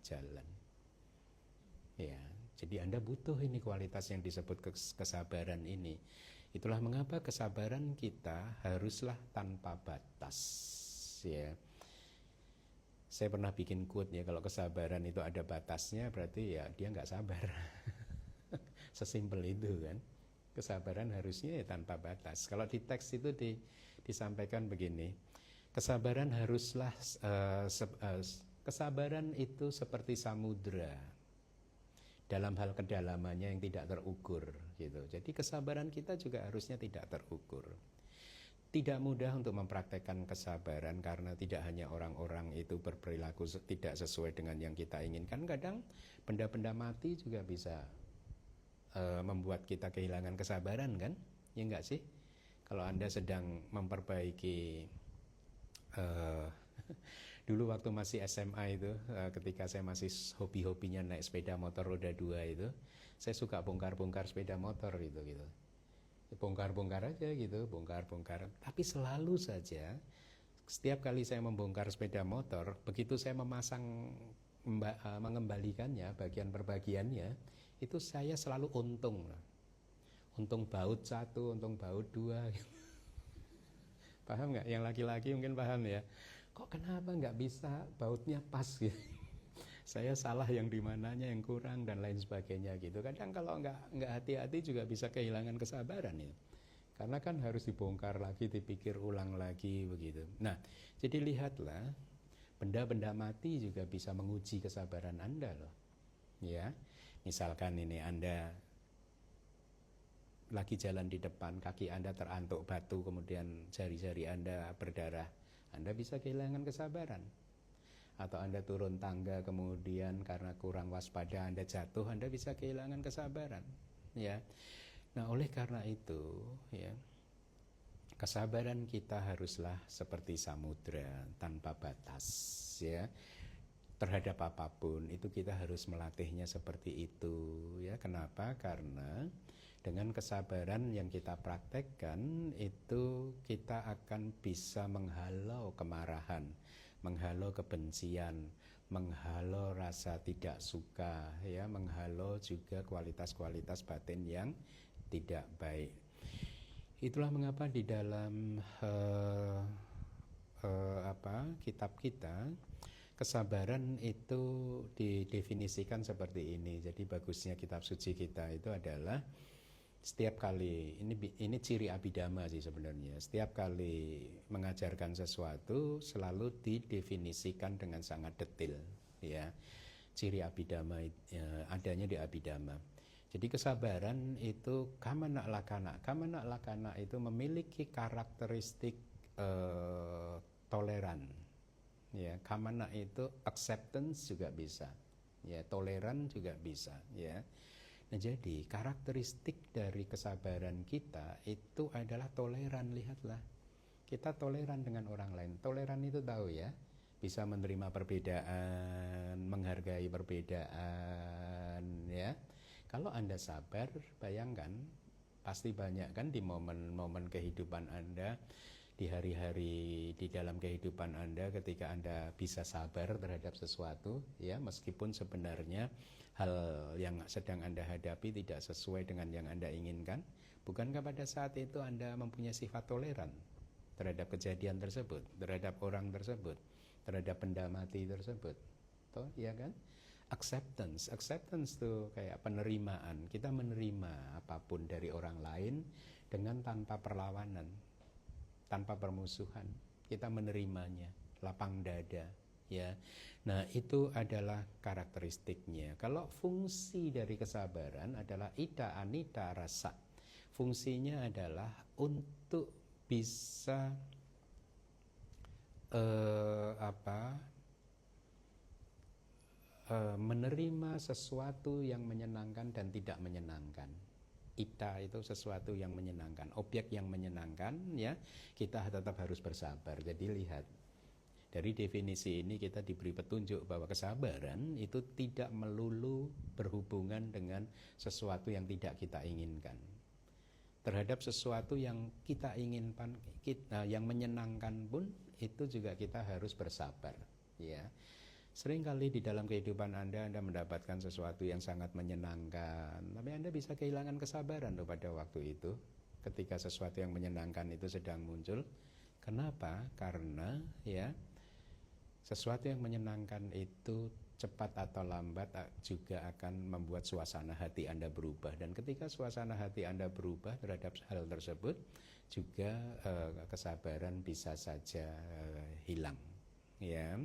jalan. Ya, jadi Anda butuh ini kualitas yang disebut kesabaran ini. Itulah mengapa kesabaran kita haruslah tanpa batas. Ya, saya pernah bikin quote ya, kalau kesabaran itu ada batasnya berarti ya dia nggak sabar. Sesimpel itu kan. Kesabaran harusnya ya tanpa batas. Kalau di teks itu disampaikan begini, kesabaran haruslah kesabaran itu seperti samudra dalam hal kedalamannya yang tidak terukur gitu. Jadi kesabaran kita juga harusnya tidak terukur. Tidak mudah untuk mempraktekkan kesabaran karena tidak hanya orang-orang itu berperilaku tidak sesuai dengan yang kita inginkan. Kadang benda-benda mati juga bisa membuat kita kehilangan kesabaran kan? Ya enggak sih? Kalau Anda sedang memperbaiki dulu waktu masih SMA itu, ketika saya masih hobi-hobinya naik sepeda motor roda 2 itu, saya suka bongkar-bongkar sepeda motor gitu. Bongkar-bongkar aja gitu, bongkar-bongkar. Tapi selalu saja setiap kali saya membongkar sepeda motor, begitu saya mengembalikannya bagian per bagiannya, itu saya selalu untung. Untung baut 1, untung baut 2 gitu. Paham nggak? Yang laki-laki mungkin paham ya. Kok kenapa nggak bisa bautnya pas gitu? Saya salah yang di mananya, yang kurang dan lain sebagainya gitu. Kadang kalau nggak hati-hati juga bisa kehilangan kesabaran ya. Karena kan harus dibongkar lagi, dipikir ulang lagi begitu. Nah, jadi lihatlah, benda-benda mati juga bisa menguji kesabaran Anda loh. Ya, misalkan ini Anda lagi jalan di depan, kaki Anda terantuk batu, kemudian jari-jari Anda berdarah, Anda bisa kehilangan kesabaran. Atau Anda turun tangga, kemudian karena kurang waspada Anda jatuh, Anda bisa kehilangan kesabaran. Ya, nah oleh karena itu, ya, kesabaran kita haruslah seperti samudra tanpa batas, ya. Terhadap apapun itu kita harus melatihnya seperti itu, ya. Kenapa? Karena dengan kesabaran yang kita praktekkan itu kita akan bisa menghalau kemarahan, menghalau kebencian, menghalau rasa tidak suka, ya, menghalau juga kualitas-kualitas batin yang tidak baik. Itulah mengapa di dalam kitab kita kesabaran itu didefinisikan seperti ini. Jadi bagusnya kitab suci kita itu adalah setiap kali, ini ciri abhidhamma sih sebenarnya. Setiap kali mengajarkan sesuatu selalu didefinisikan dengan sangat detail, ya. Ciri abhidhamma adanya di abhidhamma. Jadi kesabaran itu kamana lakana. Kamana lakana itu memiliki karakteristik toleran. Ya, kamana itu acceptance juga bisa, ya, toleran juga bisa, ya. Nah, jadi karakteristik dari kesabaran kita itu adalah toleran. Lihatlah, kita toleran dengan orang lain. Toleran itu tahu ya, bisa menerima perbedaan, menghargai perbedaan, ya. Kalau Anda sabar, bayangkan pasti banyak kan di momen-momen kehidupan Anda, di hari-hari di dalam kehidupan Anda, ketika Anda bisa sabar terhadap sesuatu, ya, meskipun sebenarnya hal yang sedang Anda hadapi tidak sesuai dengan yang Anda inginkan. Bukankah pada saat itu Anda mempunyai sifat toleran terhadap kejadian tersebut, terhadap orang tersebut, terhadap benda mati tersebut? Toh, ya kan? Acceptance itu kayak penerimaan. Kita menerima apapun dari orang lain dengan tanpa perlawanan, tanpa permusuhan. Kita menerimanya, lapang dada, ya. Nah, itu adalah karakteristiknya. Kalau fungsi dari kesabaran adalah ida anita rasa. Fungsinya adalah untuk bisa menerima sesuatu yang menyenangkan dan tidak menyenangkan. Ita itu sesuatu yang menyenangkan, objek yang menyenangkan, ya, kita tetap harus bersabar. Jadi lihat, dari definisi ini kita diberi petunjuk bahwa kesabaran itu tidak melulu berhubungan dengan sesuatu yang tidak kita inginkan. Terhadap sesuatu yang kita inginkan, yang menyenangkan pun itu juga kita harus bersabar, ya. Seringkali di dalam kehidupan Anda mendapatkan sesuatu yang sangat menyenangkan, tapi Anda bisa kehilangan kesabaran pada waktu itu ketika sesuatu yang menyenangkan itu sedang muncul. Kenapa? Karena ya sesuatu yang menyenangkan itu cepat atau lambat juga akan membuat suasana hati Anda berubah, dan ketika suasana hati Anda berubah terhadap hal tersebut juga kesabaran bisa saja hilang. Ya.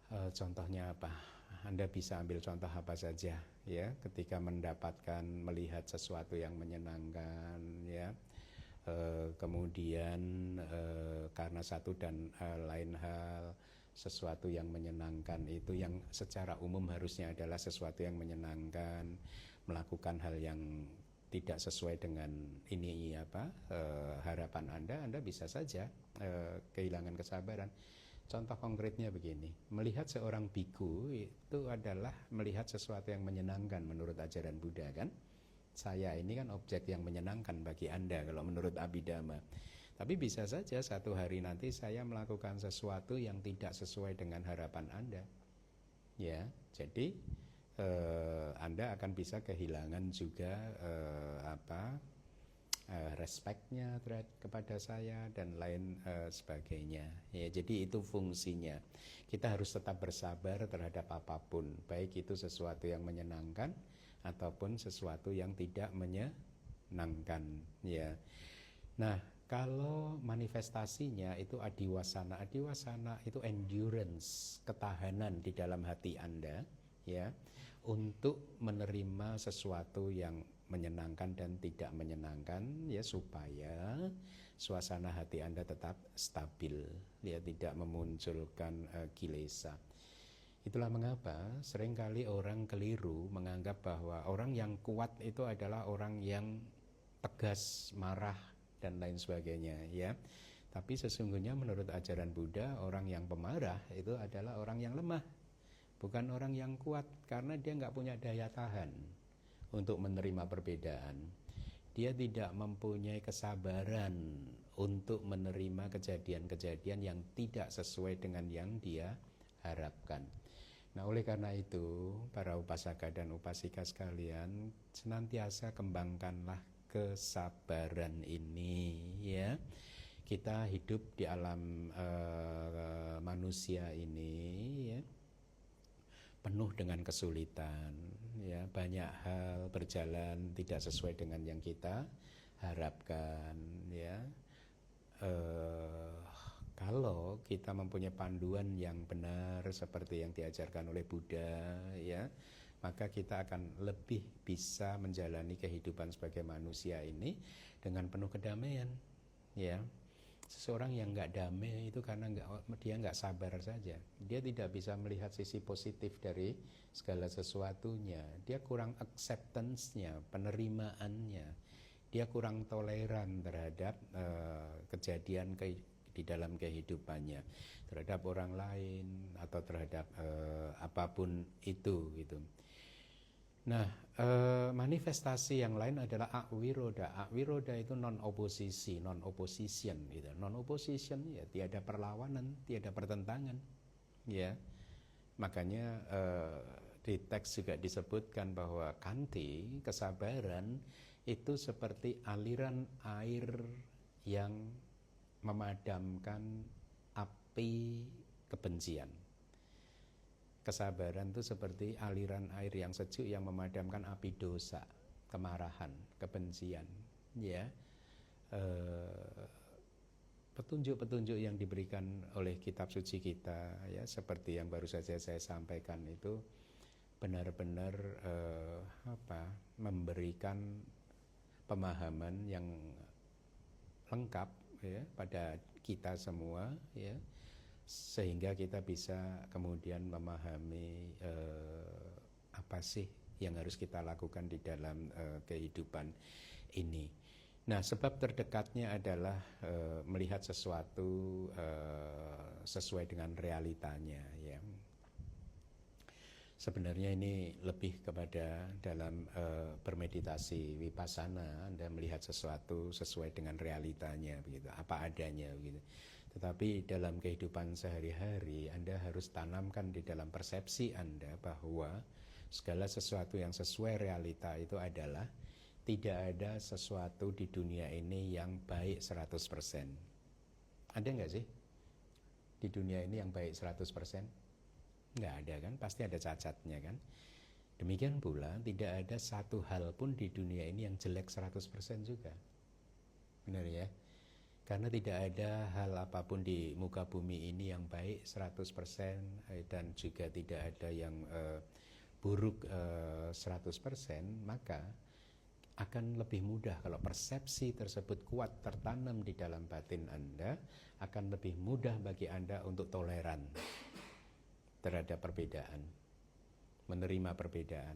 Contohnya apa? Anda bisa ambil contoh apa saja ya, ketika melihat sesuatu yang menyenangkan ya, kemudian karena satu dan lain hal, sesuatu yang menyenangkan itu yang secara umum harusnya adalah sesuatu yang menyenangkan, melakukan hal yang tidak sesuai dengan harapan Anda bisa saja kehilangan kesabaran. Contoh konkretnya begini, melihat seorang biku itu adalah melihat sesuatu yang menyenangkan menurut ajaran Buddha kan. Saya ini kan objek yang menyenangkan bagi Anda kalau menurut Abhidhamma. Tapi bisa saja satu hari nanti saya melakukan sesuatu yang tidak sesuai dengan harapan Anda. Ya, jadi Anda akan bisa kehilangan juga respectnya kepada saya dan lain sebagainya ya. Jadi itu fungsinya, kita harus tetap bersabar terhadap apapun, baik itu sesuatu yang menyenangkan ataupun sesuatu yang tidak menyenangkan ya. Nah, kalau manifestasinya itu adiwasana itu endurance, ketahanan di dalam hati Anda ya, untuk menerima sesuatu yang menyenangkan dan tidak menyenangkan ya, supaya suasana hati Anda tetap stabil ya, tidak memunculkan kilesa. Itulah mengapa seringkali orang keliru menganggap bahwa orang yang kuat itu adalah orang yang tegas, marah dan lain sebagainya ya. Tapi sesungguhnya menurut ajaran Buddha, orang yang pemarah itu adalah orang yang lemah, bukan orang yang kuat, karena dia nggak punya daya tahan untuk menerima perbedaan. Dia tidak mempunyai kesabaran untuk menerima kejadian-kejadian yang tidak sesuai dengan yang dia harapkan. Nah, oleh karena itu, para upasaka dan upasika sekalian, senantiasa kembangkanlah kesabaran ini ya. Kita hidup di alam manusia ini ya, penuh dengan kesulitan ya, banyak hal berjalan tidak sesuai dengan yang kita harapkan ya. Kalau kita mempunyai panduan yang benar seperti yang diajarkan oleh Buddha ya, maka kita akan lebih bisa menjalani kehidupan sebagai manusia ini dengan penuh kedamaian ya. Seseorang yang nggak damai itu karena dia nggak sabar saja. Dia tidak bisa melihat sisi positif dari segala sesuatunya. Dia kurang acceptance-nya, penerimaannya. Dia kurang toleran terhadap kejadian di dalam kehidupannya, terhadap orang lain atau terhadap apapun itu gitu. Nah, manifestasi yang lain adalah awiroda. Awiroda itu non-oposisi, non-opposition gitu. Non-opposition ya, tiada perlawanan, tiada pertentangan ya. Makanya di teks juga disebutkan bahwa kanti, kesabaran itu seperti aliran air yang memadamkan api kebencian. Kesabaran itu seperti aliran air yang sejuk yang memadamkan api dosa, kemarahan, kebencian ya. Petunjuk-petunjuk yang diberikan oleh kitab suci kita ya, seperti yang baru saja saya sampaikan itu benar-benar memberikan pemahaman yang lengkap ya pada kita semua ya, sehingga kita bisa kemudian memahami apa sih yang harus kita lakukan di dalam kehidupan ini. Nah, sebab terdekatnya adalah melihat sesuatu sesuai dengan realitanya ya. Sebenarnya ini lebih kepada dalam bermeditasi vipassana, Anda melihat sesuatu sesuai dengan realitanya begitu, apa adanya begitu. Tetapi dalam kehidupan sehari-hari Anda harus tanamkan di dalam persepsi Anda bahwa segala sesuatu yang sesuai realita itu adalah tidak ada sesuatu di dunia ini yang baik 100%. Ada nggak sih di dunia ini yang baik 100%? Nggak ada kan, pasti ada cacatnya kan. Demikian pula tidak ada satu hal pun di dunia ini yang jelek 100% juga. Benar ya? Karena tidak ada hal apapun di muka bumi ini yang baik 100% dan juga tidak ada yang buruk 100%, maka akan lebih mudah kalau persepsi tersebut kuat tertanam di dalam batin Anda, akan lebih mudah bagi Anda untuk toleran terhadap perbedaan, menerima perbedaan,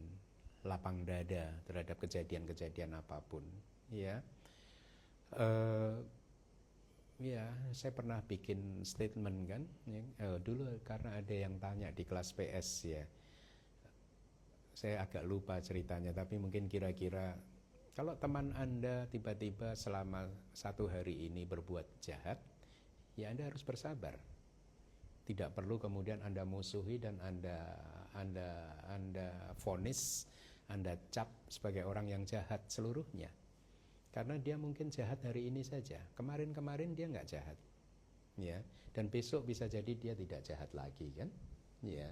lapang dada terhadap kejadian-kejadian apapun. Ya, ya, saya pernah bikin statement kan, dulu karena ada yang tanya di kelas PS ya, saya agak lupa ceritanya, tapi mungkin kira-kira kalau teman Anda tiba-tiba selama 1 hari ini berbuat jahat, ya Anda harus bersabar. Tidak perlu kemudian Anda musuhi dan Anda vonis, Anda cap sebagai orang yang jahat seluruhnya. Karena dia mungkin jahat hari ini saja, kemarin-kemarin dia nggak jahat, ya. Dan besok bisa jadi dia tidak jahat lagi kan, ya.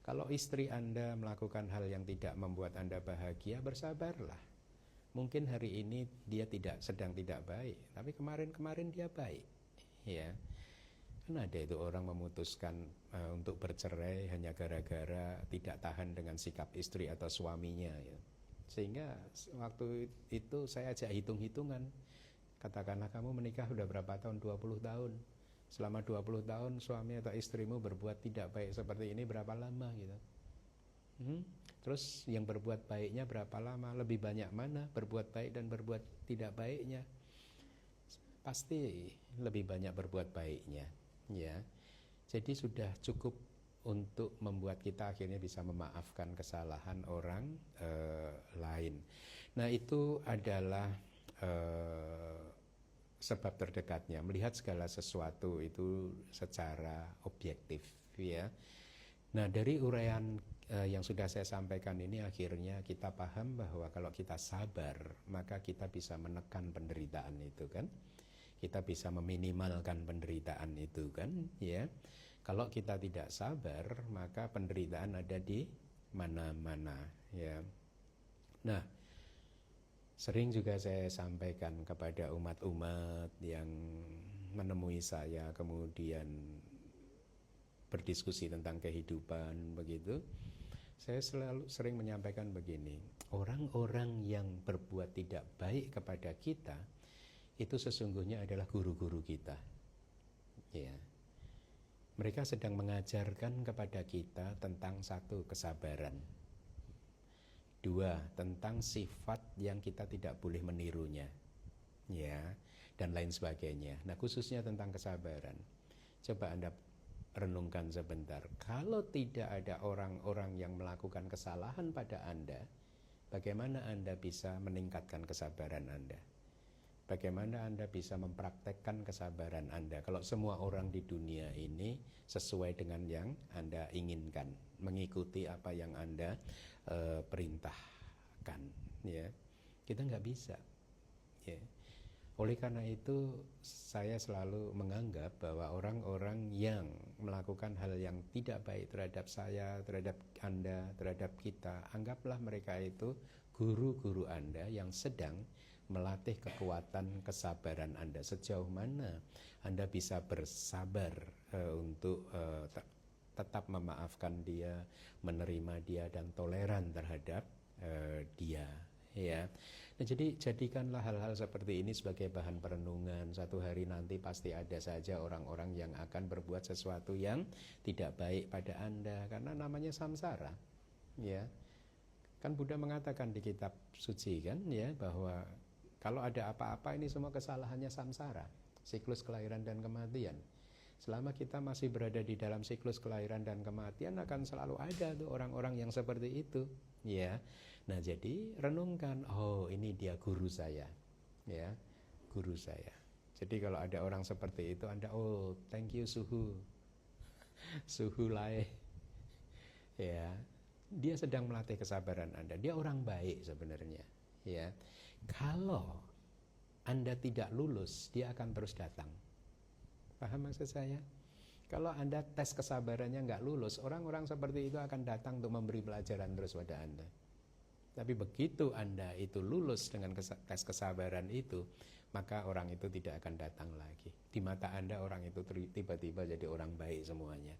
Kalau istri Anda melakukan hal yang tidak membuat Anda bahagia, bersabarlah. Mungkin hari ini dia sedang tidak baik, tapi kemarin-kemarin dia baik, ya. Kan ada itu orang memutuskan untuk bercerai hanya gara-gara tidak tahan dengan sikap istri atau suaminya, ya. Sehingga waktu itu saya ajak hitung-hitungan. Katakanlah kamu menikah sudah berapa tahun? 20 tahun. Selama 20 tahun suami atau istrimu berbuat tidak baik seperti ini berapa lama gitu. Terus yang berbuat baiknya berapa lama? Lebih banyak mana berbuat baik dan berbuat tidak baiknya? Pasti lebih banyak berbuat baiknya, ya. Jadi sudah cukup untuk membuat kita akhirnya bisa memaafkan kesalahan orang lain. Nah, itu adalah sebab terdekatnya melihat segala sesuatu itu secara objektif, ya. Nah, dari uraian yang sudah saya sampaikan ini akhirnya kita paham bahwa kalau kita sabar, maka kita bisa menekan penderitaan itu kan. Kita bisa meminimalkan penderitaan itu kan, ya. Kalau kita tidak sabar, maka penderitaan ada di mana-mana, ya. Nah, sering juga saya sampaikan kepada umat-umat yang menemui saya kemudian berdiskusi tentang kehidupan begitu. Saya selalu sering menyampaikan begini, orang-orang yang berbuat tidak baik kepada kita itu sesungguhnya adalah guru-guru kita, ya. Mereka sedang mengajarkan kepada kita tentang satu, kesabaran. 2, tentang sifat yang kita tidak boleh menirunya, ya, dan lain sebagainya. Nah, khususnya tentang kesabaran. Coba Anda renungkan sebentar. Kalau tidak ada orang-orang yang melakukan kesalahan pada Anda, bagaimana Anda bisa meningkatkan kesabaran Anda? Bagaimana Anda bisa mempraktekkan kesabaran Anda kalau semua orang di dunia ini sesuai dengan yang Anda inginkan, mengikuti apa yang Anda perintahkan, ya. Kita nggak bisa, ya. Oleh karena itu saya selalu menganggap bahwa orang-orang yang melakukan hal yang tidak baik terhadap saya, terhadap Anda, terhadap kita, anggaplah mereka itu guru-guru Anda yang sedang melatih kekuatan kesabaran Anda. Sejauh mana Anda bisa bersabar untuk tetap memaafkan dia, menerima dia, dan toleran terhadap dia, ya. Nah, jadi jadikanlah hal-hal seperti ini sebagai bahan perenungan. Satu hari nanti pasti ada saja orang-orang yang akan berbuat sesuatu yang tidak baik pada Anda, karena namanya samsara, ya. Kan Buddha mengatakan di kitab suci kan, ya, bahwa kalau ada apa-apa ini semua kesalahannya samsara, siklus kelahiran dan kematian. Selama kita masih berada di dalam siklus kelahiran dan kematian, akan selalu ada tuh orang-orang yang seperti itu, ya. Nah, jadi renungkan, oh ini dia guru saya, ya, guru saya. Jadi kalau ada orang seperti itu, Anda, oh thank you Suhu, Suhu Lai. Ya, dia sedang melatih kesabaran Anda. Dia orang baik sebenarnya. Ya, kalau Anda tidak lulus, dia akan terus datang. Paham maksud saya? Kalau Anda tes kesabarannya nggak lulus, orang-orang seperti itu akan datang untuk memberi pelajaran terus pada Anda. Tapi begitu Anda itu lulus dengan tes kesabaran itu, maka orang itu tidak akan datang lagi. Di mata Anda orang itu tiba-tiba jadi orang baik semuanya.